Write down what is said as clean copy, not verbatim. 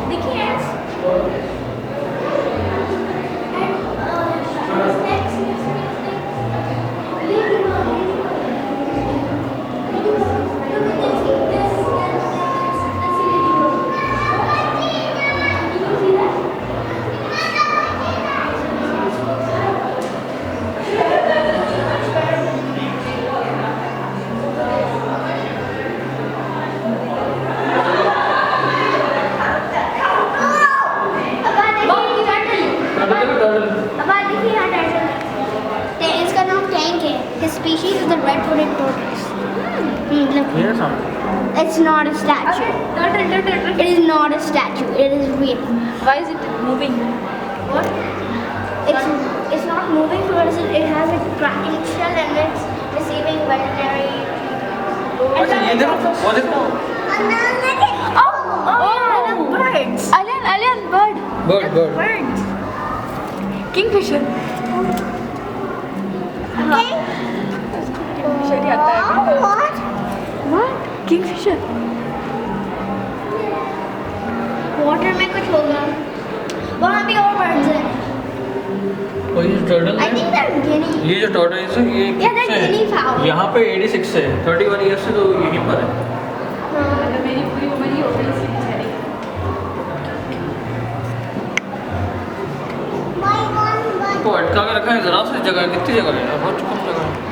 देखिए His species is the red-footed tortoise. Look. Yes, sir. It's not a statue. Turtle. It is not a statue. It is real. Why is it moving? What? It's not moving because it has a cracking shell and it's receiving veterinary. अच्छा ये देखो वो देखो Oh, birds. Alien, bird. bird Birds. Kingfisher. Kingfisher ही आता है. What? Kingfisher. Water में कुछ होगा. वहाँ भी और birds हैं. और ये turtle I think they're guinea. ये जो टॉर्टोइस है ये Yeah, they're guinea fowl. यहाँ पे 86 से 31 ईयर से तो यहीं पर है. मेरी पूरी उम्र ही हो गई इसी बेचारी. तो अटका के रखा है जरा सी जगह कितनी जगह है बहुत कम जगह है.